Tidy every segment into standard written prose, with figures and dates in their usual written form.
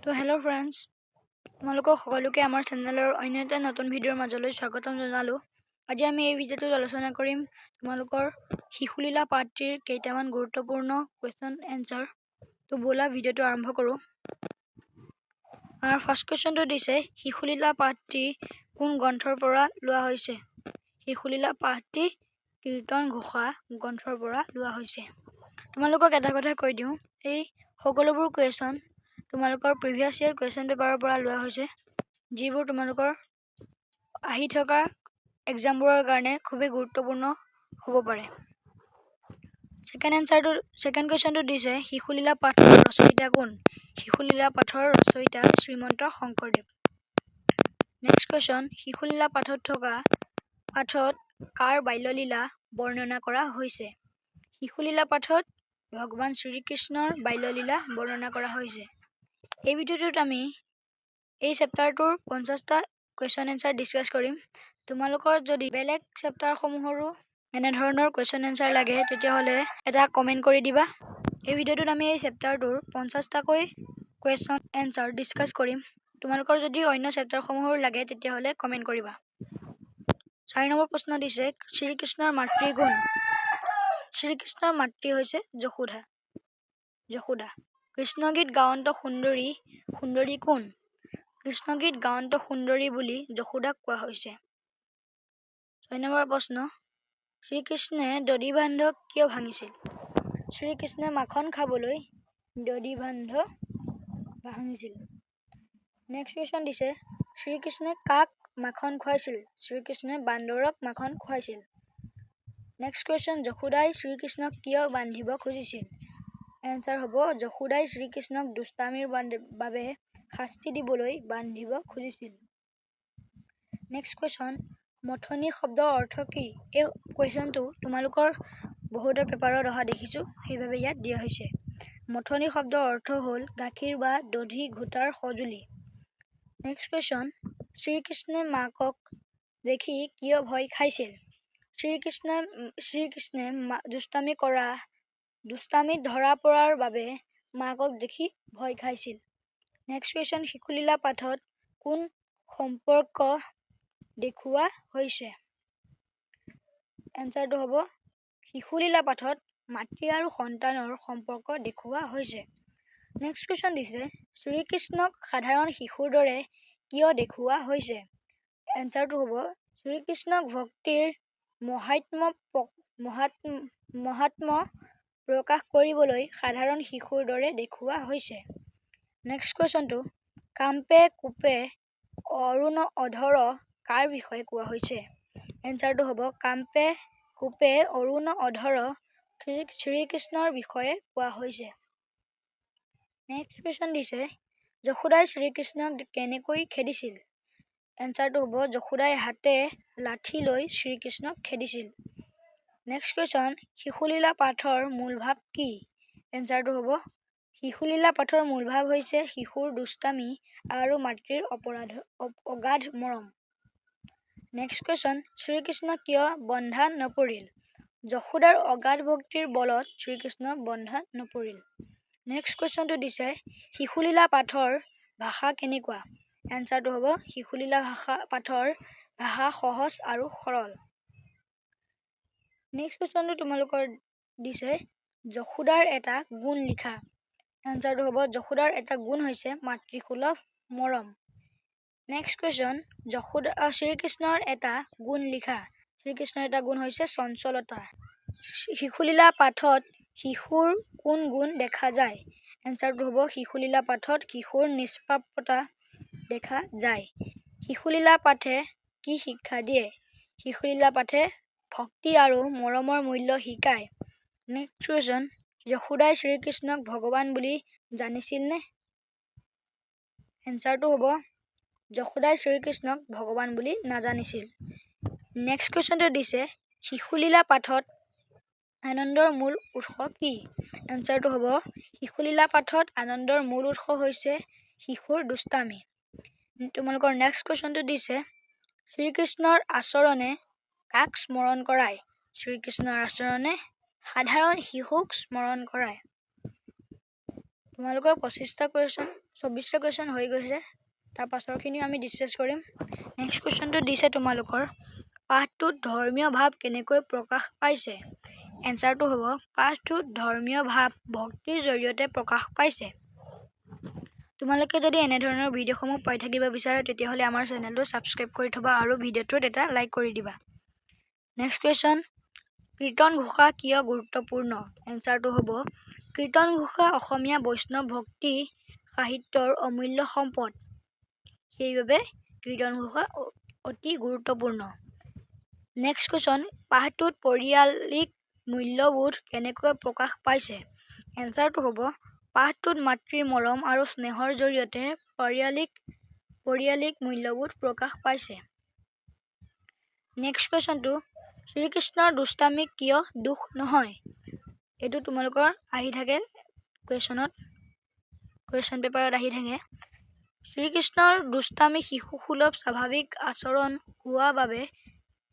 তো hello' friends, তোমালোকক সকলোকে আমাৰ চেনেলৰ অন্য এটা নতুন ভিডিঅ'ৰ মাজলৈ স্বাগতম জনালোঁ। আজি আমি এই ভিডিঅ'টোত আলোচনা কৰিম তোমালোকৰ শিশুলীলা পাঠটিৰ কেইটামান গুৰুত্বপূৰ্ণ কুৱেশ্যন এনচাৰ। তো ব'লা ভিডিঅ'টো আৰম্ভ কৰোঁ। আমাৰ ফাৰ্ষ্ট কুৱেশ্যনটো দিছে, শিশুলীলা পাঠটি কোন গ্ৰন্থৰ পৰা লোৱা হৈছে? শিশুলীলা পাঠটি কীৰ্তন ঘোষা গ্ৰন্থৰ পৰা লোৱা হৈছে। তোমালোকক এটা কথা কৈ দিওঁ, এই সকলোবোৰ কুৱেশ্যন তোমালোকৰ প্ৰিভিয়াছ ইয়েৰ কুৱেশ্যন পেপাৰৰ পৰা লোৱা হৈছে, যিবোৰ তোমালোকৰ আহি থকা এক্সামবোৰৰ কাৰণে খুবেই গুৰুত্বপূৰ্ণ হ'ব পাৰে। ছেকেণ্ড কুৱেশ্যনটো দিছে, শিশুলীলা পাঠৰ ৰচয়িতা কোন? শিশুলীলা পাঠৰ ৰচয়িতা শ্ৰীমন্ত শংকৰদেৱ। নেক্সট কুৱেশ্যন, শিশুলীলা পাঠত কাৰ বাল্যলীলা বৰ্ণনা কৰা হৈছে? শিশুলীলা পাঠত ভগৱান শ্ৰীকৃষ্ণৰ বাল্যলীলা বৰ্ণনা কৰা হৈছে। এই ভিডিঅ'টোত আমি এই চেপ্টাৰটোৰ 50টা কুৱেশ্যন এনচাৰ ডিছকাছ কৰিম। তোমালোকৰ যদি বেলেগ চেপ্টাৰসমূহৰো এনেধৰণৰ কুৱেশ্যন এনচাৰ লাগে তেতিয়াহ'লে এটা কমেণ্ট কৰি দিবা। এই ভিডিঅ'টোত আমি এই চেপ্টাৰটোৰ 50টাকৈ কুৱেশ্যন এনচাৰ ডিছকাছ কৰিম। তোমালোকৰ যদি অন্য চেপ্টাৰসমূহৰো লাগে তেতিয়াহ'লে কমেণ্ট কৰিবা। 4 নম্বৰ প্ৰশ্ন দিছে, শ্ৰীকৃষ্ণৰ মাতৃ কোন? শ্ৰীকৃষ্ণৰ মাতৃ হৈছে যশোদা। কৃষ্ণগীত গাৱন্ত সুন্দৰী কোন? কৃষ্ণগীত গাৱন্ত সুন্দৰী বুলি যশোদাক কোৱা হৈছে। 6 নম্বৰ প্ৰশ্ন, শ্ৰীকৃষ্ণে দধিবান্ধ কিয় ভাঙিছিল? শ্ৰীকৃষ্ণে মাখন খাবলৈ দধিবান্ধ ভাঙিছিল। নেক্সট কুৱেশ্যন দিছে, শ্ৰীকৃষ্ণে কাক মাখন খুৱাইছিল? শ্ৰীকৃষ্ণে বান্দৰক মাখন খুৱাইছিল। নেক্সট কুৱেশ্যন, যশোদাই শ্ৰীকৃষ্ণক কিয় বান্ধিব খুজিছিল? এনচাৰ হ'ব, যশোদাই শ্ৰীকৃষ্ণক দুষ্টামিৰ বাবে শাস্তি দিবলৈ বান্ধিব খুজিছিল। নেক্সট কুৱেশ্যন, মথনি শব্দৰ অৰ্থ কি? এই কুৱেশ্যনটো তোমালোকৰ বহুতৰ পেপাৰত অহা দেখিছোঁ, সেইবাবে ইয়াত দিয়া হৈছে। মথনি শব্দৰ অৰ্থ হ'ল গাখীৰ বা দধি ঘোটাৰ সঁজুলি। নেক্সট কুৱেশ্যন, শ্ৰীকৃষ্ণই মাকক দেখি কিয় ভয় খাইছিল? শ্ৰীকৃষ্ণে দুষ্টামিত ধৰা পৰাৰ বাবে মাকক দেখি ভয় খাইছিল। নেক্সট কুৱেশ্যন, শিশুলীলা পাঠত কোন সম্পৰ্ক দেখুওৱা হৈছে? এনচাৰটো হ'ব, শিশুলীলা পাঠত মাতৃ আৰু সন্তানৰ সম্পৰ্ক দেখুওৱা হৈছে। নেক্সট কুৱেশ্যন দিছে, শ্ৰীকৃষ্ণক সাধাৰণ শিশুৰ দৰে কিয় দেখুওৱা হৈছে? এনচাৰটো হ'ব, শ্ৰীকৃষ্ণক ভক্তিৰ মহাত্ম্য প্ৰকাশ কৰিবলৈ সাধাৰণ শিশুৰ দৰে দেখুওৱা হৈছে। নেক্সট কুৱেশ্যনটো, কাম্পে কোপে অৰুণ অধৰ কাৰ বিষয়ে কোৱা হৈছে? এনচাৰটো হ'ব, কাম্পে কোপে অৰুণ অধৰ শ্ৰীকৃষ্ণৰ বিষয়ে কোৱা হৈছে। নেক্সট কুৱেশ্যন দিছে, যশোদাই শ্ৰীকৃষ্ণক কেনেকৈ খেদিছিল? এনচাৰটো হ'ব, যশোদাই হাতে লাঠি লৈ শ্ৰীকৃষ্ণক খেদিছিল। নেক্সট কুৱেশ্যন, শিশুলীলা পাঠৰ মূল ভাৱ কি? এনচাৰটো হ'ব, শিশুলীলা পাঠৰ মূল ভাৱ হৈছে শিশুৰ দুষ্টামি আৰু মাতৃৰ অগাধ মৰম। নেক্সট কুৱেশ্যন, শ্ৰীকৃষ্ণ কিয় বন্ধা নপৰিল? যশোদাৰ অগাধ ভক্তিৰ বলত শ্ৰীকৃষ্ণ বন্ধা নপৰিল। নেক্সট কুৱেশ্যনটো দিছে, শিশুলীলা পাঠৰ ভাষা কেনেকুৱা? এনচাৰটো হ'ব, শিশুলীলা পাঠৰ ভাষা সহজ আৰু সৰল। নেক্সট কুৱেশ্যনটো তোমালোকৰ দিছে, যশোদাৰ এটা গুণ লিখা। এনচাৰটো হ'ব, যশোদাৰ এটা গুণ হৈছে মাতৃসুলভ মৰম। নেক্সট কুৱেশ্যন, শ্ৰীকৃষ্ণৰ এটা গুণ লিখা। শ্ৰীকৃষ্ণৰ এটা গুণ হৈছে চঞ্চলতা। শিশুলীলা পাঠত শিশুৰ কোন গুণ দেখা যায়? এনচাৰটো হ'ব, শিশুলীলা পাঠত শিশুৰ নিষ্পাপতা দেখা যায়। শিশুলীলা পাঠে কি শিক্ষা দিয়ে? শিশুলীলা পাঠে ভক্তি আৰু মৰমৰ মূল্য শিকায়। নেক্সট কুৱেশ্যন, যশোদাই শ্ৰীকৃষ্ণক ভগৱান বুলি জানিছিলনে? এনচাৰটো হ'ব, যশোদাই শ্ৰীকৃষ্ণক ভগৱান বুলি নাজানিছিল। নেক্সট কুৱেশ্যনটো দিছে, শিশুলীলা পাঠত আনন্দৰ মূল উৎস কি? এনচাৰটো হ'ব, শিশুলীলা পাঠত আনন্দৰ মূল উৎস হৈছে শিশুৰ দুষ্টামি। তোমালোকৰ নেক্সট কুৱেশ্যনটো দিছে, শ্ৰীকৃষ্ণৰ আচৰণে কাক স্মৰণ কৰায়? শ্ৰীকৃষ্ণৰ আচৰণে সাধাৰণ শিশুক স্মৰণ কৰায়। তোমালোকৰ 25টা কুৱেশ্যন 24টা কুৱেশ্যন হৈ গৈছে। তাৰ পাছৰখিনি আমি ডিছকাছ কৰিম। নেক্সট কুৱেশ্যনটো দিছে তোমালোকৰ পাঠটোত ধৰ্মীয় ভাৱ কেনেকৈ প্ৰকাশ পাইছে। এনচাৰটো হ'ব পাঠটোত ধৰ্মীয় ভাৱ ভক্তিৰ জৰিয়তে প্ৰকাশ পাইছে। তোমালোকে যদি এনেধৰণৰ ভিডিঅ'সমূহ পাই থাকিব বিচাৰা তেতিয়াহ'লে আমাৰ চেনেলটো ছাবস্ক্ৰাইব কৰি থবা আৰু ভিডিঅ'টোত এটা লাইক কৰি দিবা। নেক্সট কুৱেশ্যন কীৰ্তন ঘোষা কিয় গুৰুত্বপূৰ্ণ। এনচাৰটো হ'ব কীৰ্তন ঘোষা অসমীয়া বৈষ্ণৱ ভক্তি সাহিত্যৰ অমূল্য সম্পদ, সেইবাবে কীৰ্তন ঘোষা অতি গুৰুত্বপূৰ্ণ। নেক্সট কুৱেশ্যন পাঠটোত পাৰিয়ালিক মূল্যবোধ কেনেকৈ প্ৰকাশ পাইছে। এনচাৰটো হ'ব পাঠটোত মাতৃৰ মৰম আৰু স্নেহৰ জৰিয়তে পাৰিয়ালিক মূল্যবোধ প্ৰকাশ পাইছে। নেক্সট কুৱেশ্যনটো শ্ৰীকৃষ্ণৰ দুষ্টামি কিয় দোষ নহয়। এইটো তোমালোকৰ আহি থাকে কুৱেশ্যন পেপাৰত আহি থাকে। শ্ৰীকৃষ্ণৰ দুষ্টামি শিশুসুলভ স্বাভাৱিক আচৰণ হোৱা বাবে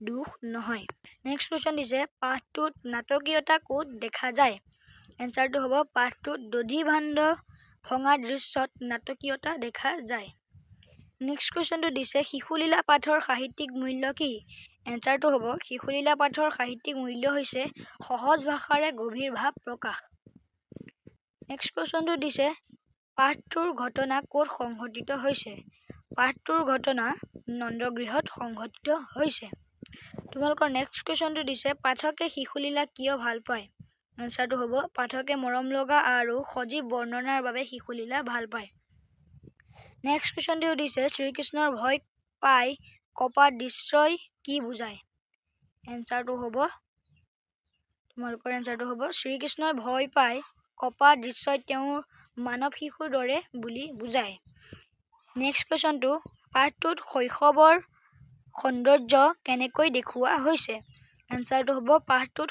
দোষ নহয়। নেক্সট কুৱেশ্যন দিছে পাঠটোত নাটকীয়তা ক'ত দেখা যায়। এনচাৰটো হ'ব পাঠটোত দধি বান্ধ ভঙা দৃশ্যত নাটকীয়তা দেখা যায়। নেক্সট কুৱেশ্যনটো দিছে শিশুলীলা পাঠৰ সাহিত্যিক মূল্য কি। এনচাৰটো হ'ব শিশুলীলা পাঠৰ সাহিত্যিক মূল্য হৈছে সহজ ভাষাৰে গভীৰ ভাৱ প্ৰকাশ। নেক্সট কুৱেশ্যনটো দিছে পাঠটোৰ ঘটনা ক'ত সংঘটিত হৈছে। পাঠটোৰ ঘটনা নন্দগৃহত সংঘটিত হৈছে। তোমালোকৰ নেক্সট কুৱেশ্যনটো দিছে পাঠকে শিশুলীলা কিয় ভাল পায়। এনচাৰটো হ'ব পাঠকে মৰম লগা আৰু সজীৱ বৰ্ণনাৰ বাবে শিশুলীলা ভাল পায়। নেক্সট কুৱেশ্যনটো দিছে শ্ৰীকৃষ্ণৰ ভয় পাই কপা দৃশ্যই কি বুজায়। তোমালোকৰ এনচাৰটো হ'ব শ্ৰীকৃষ্ণই ভয় পাই কপা দৃশ্যই তেওঁৰ মানৱ শিশুৰ দৰে বুলি বুজায়। নেক্সট কুৱেশ্যনটো পাঠটোত শৈশৱৰ সৌন্দৰ্য কেনেকৈ দেখুওৱা হৈছে। এনচাৰটো হ'ব পাঠটোত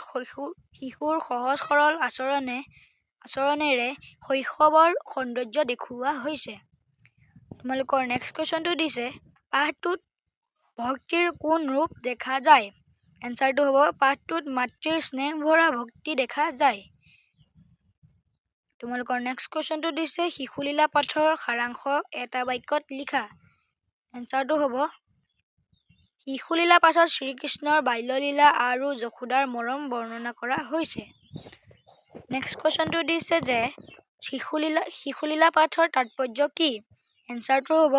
শিশুৰ সহজ সৰল আচৰণেৰে শৈশৱৰ সৌন্দৰ্য দেখুওৱা হৈছে। তোমালোকৰ নেক্সট কুৱেশ্যনটো দিছে পাঠটোত ভক্তিৰ কোন ৰূপ দেখা যায়। এনচাৰটো হ'ব পাঠটোত মাতৃৰ স্নেহ ভৰা ভক্তি দেখা যায়। তোমালোকৰ নেক্সট কুৱেশ্যনটো দিছে শিশুলীলা পাঠৰ সাৰাংশ এটা বাক্যত লিখা। এনচাৰটো হ'ব শিশুলীলা পাঠত শ্ৰীকৃষ্ণৰ বাল্যলীলা আৰু যশোদাৰ মৰম বৰ্ণনা কৰা হৈছে। নেক্সট কুৱেশ্যনটো দিছে যে শিশুলীলা পাঠৰ তাৎপৰ্য কি। এনচাৰটো হ'ব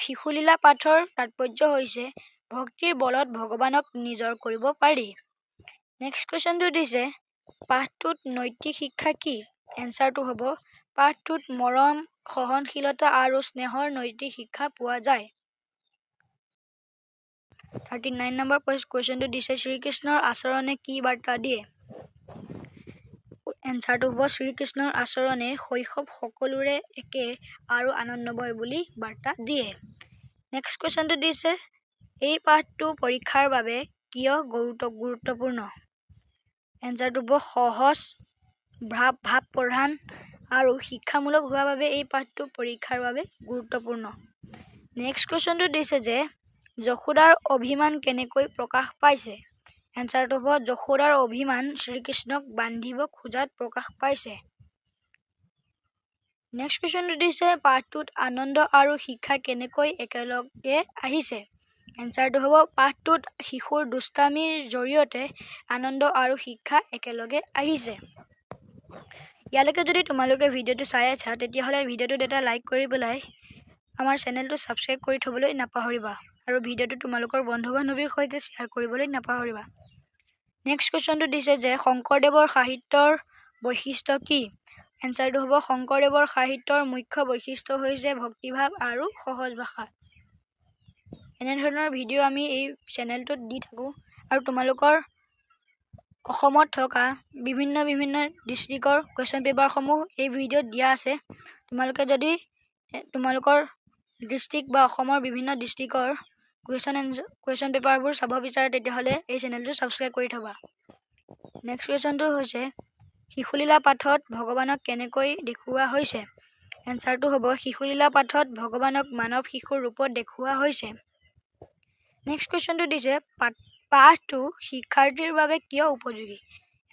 শিশুলীলা পাঠৰ তাৎপৰ্য হৈছে ভক্তিৰ বলত ভগৱানক নিজৰ কৰিব পাৰি। নেক্সট কুৱেশ্যনটো দিছে পাঠটোত নৈতিক শিক্ষা কি। এনচাৰটো হ'ব পাঠটোত মৰম সহনশীলতা আৰু স্নেহৰ নৈতিক শিক্ষা পোৱা যায়। 39 নম্বৰ কুৱেশ্যনটো দিছে শ্ৰীকৃষ্ণৰ আচৰণে কি বাৰ্তা দিয়ে। এনচাৰটো হ'ব শ্ৰীকৃষ্ণৰ আচৰণে শৈশৱ সকলোৰে একে আৰু আনন্দময় বুলি বাৰ্তা দিয়ে। নেক্সট কুৱেশ্যনটো দিছে এই পাঠটো পৰীক্ষাৰ বাবে কিয় গুৰুত্বপূৰ্ণ। এনচাৰটো হ'ব সহজ ভাৱ প্ৰধান আৰু শিক্ষামূলক হোৱাৰ বাবে এই পাঠটো পৰীক্ষাৰ বাবে গুৰুত্বপূৰ্ণ। নেক্সট কুৱেশ্যনটো দিছে যে যশোদাৰ অভিমান কেনেকৈ প্ৰকাশ পাইছে। এনচাৰটো হ'ব যশোদাৰ অভিমান শ্ৰীকৃষ্ণক বান্ধিব খোজাত প্ৰকাশ পাইছে। নেক্সট কুৱেশ্যনটো দিছে পাঠটোত আনন্দ আৰু শিক্ষা কেনেকৈ একেলগে আহিছে। এনচাৰটো হ'ব পাঠটোত শিশুৰ দুষ্টামিৰ জৰিয়তে আনন্দ আৰু শিক্ষা একেলগে আহিছে। ইয়ালৈকে যদি তোমালোকে ভিডিঅ'টো চাই আছা তেতিয়াহ'লে ভিডিঅ'টোত এটা লাইক কৰি পেলাই আমাৰ চেনেলটো ছাবস্ক্ৰাইব কৰি থ'বলৈ নাপাহৰিবা আৰু ভিডিঅ'টো তোমালোকৰ বন্ধু বান্ধৱীৰ সৈতে শ্বেয়াৰ কৰিবলৈ নাপাহৰিবা। নেক্সট কুৱেশ্যনটো দিছে যে শংকৰদেৱৰ সাহিত্যৰ বৈশিষ্ট্য কি। এনচাৰটো হ'ব শংকৰদেৱৰ সাহিত্যৰ মুখ্য বৈশিষ্ট্য হৈছে ভক্তিভাৱ আৰু সহজ ভাষা। এনেধৰণৰ ভিডিঅ' আমি এই চেনেলটোত দি থাকোঁ আৰু তোমালোকৰ অসমত থকা বিভিন্ন ডিষ্ট্ৰিক্টৰ কুৱেশ্যন পেপাৰসমূহ এই ভিডিঅ'ত দিয়া আছে। তোমালোকে যদি তোমালোকৰ ডিষ্ট্ৰিক্ট বা অসমৰ বিভিন্ন ডিষ্ট্ৰিক্টৰ কুৱেশ্যন পেপাৰবোৰ চাব বিচাৰে তেতিয়াহ'লে এই চেনেলটো ছাবস্ক্ৰাইব কৰি থ'বা। নেক্সট কুৱেশ্যনটো হৈছে শিশুলীলা পাঠত ভগৱানক কেনেকৈ দেখুওৱা হৈছে। এনচাৰটো হ'ব শিশুলীলা পাঠত ভগৱানক মানৱ শিশুৰ ৰূপত দেখুওৱা হৈছে। নেক্সট কুৱেশ্যনটো দিছে পাঠটো শিক্ষাৰ্থীৰ বাবে কিয় উপযোগী।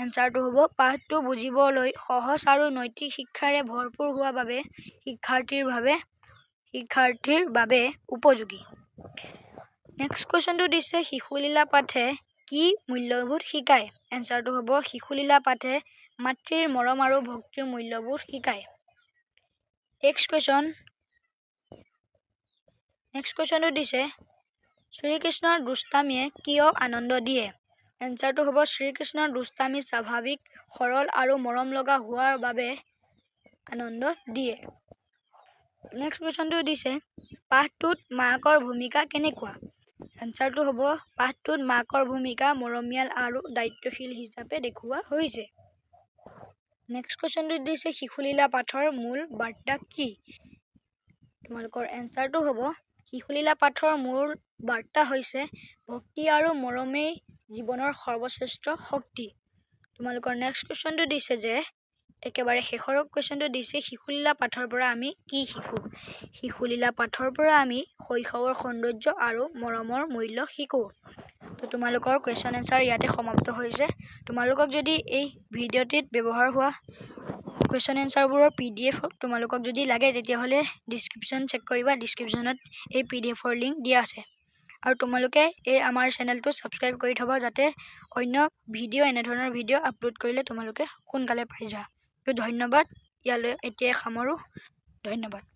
এনচাৰটো হ'ব পাঠটো বুজিবলৈ সহজ আৰু নৈতিক শিক্ষাৰে ভৰপূৰ হোৱা বাবে শিক্ষাৰ্থীৰ বাবে উপযোগী। নেক্সট কুৱেশ্যনটো দিছে শিশুলীলা পাঠে কি মূল্যবোধ শিকায়? এনচাৰটো হ'ব শিশুলীলা পাঠে মাতৃৰ মৰম আৰু ভক্তিৰ মূল্যবোধ শিকায়। নেক্সট কুৱেশ্যনটো দিছে শ্ৰীকৃষ্ণৰ দুষ্টামীয়ে কিয় আনন্দ দিয়ে? এনচাৰটো হ'ব শ্ৰীকৃষ্ণৰ দুষ্টামী স্বাভাৱিক, সৰল আৰু মৰম লগা হোৱাৰ বাবে আনন্দ দিয়ে। নেক্সট কুৱেশ্যনটো দিছে পাঠটোত মাকৰ ভূমিকা কেনেকুৱা? এনচাৰটো হ'ব পাঠটোত মাকৰ ভূমিকা মৰমীয়াল আৰু দায়িত্বশীল হিচাপে দেখুওৱা হৈছে। নেক্সট কুৱেশ্যনটো দিছে শিশুলীলা পাঠৰ মূল বাৰ্তা কি? তোমালোকৰ এনচাৰটো হ'ব শিশুলীলা পাঠৰ মূল বাৰ্তা হৈছে ভক্তি আৰু মৰমেই জীৱনৰ সৰ্বশ্ৰেষ্ঠ শক্তি। তোমালোকৰ নেক্সট কুৱেশ্যনটো দিছে যে একেবাৰে শেষৰ কুৱেশ্যনটো দিছে শিশুলীলা পাঠৰ পৰা আমি কি শিকোঁ? শিশুলীলা পাঠৰ পৰা আমি শৈশৱৰ সৌন্দৰ্য আৰু মৰমৰ মূল্য শিকোঁ। তো তোমালোকৰ কুৱেশ্যন এনচাৰ ইয়াতে সমাপ্ত হৈছে। তোমালোকক যদি এই ভিডিঅ'টিত ব্যৱহাৰ হোৱা কুৱেশ্যন এনচাৰবোৰৰ PDF তোমালোকক যদি লাগে তেতিয়াহ'লে ডিছক্ৰিপশ্যন চেক কৰিবা, ডিছক্ৰিপশ্যনত এই PDFৰ লিংক দিয়া আছে। আৰু তোমালোকে এই আমাৰ চেনেলটো ছাবস্ক্ৰাইব কৰি থবা যাতে অন্য ভিডিঅ' এনেধৰণৰ ভিডিঅ' আপলোড কৰিলে তোমালোকে সোনকালে পাই যোৱা। তো ধন্যবাদ, ইয়ালৈ এতিয়াই সামৰোঁ। ধন্যবাদ।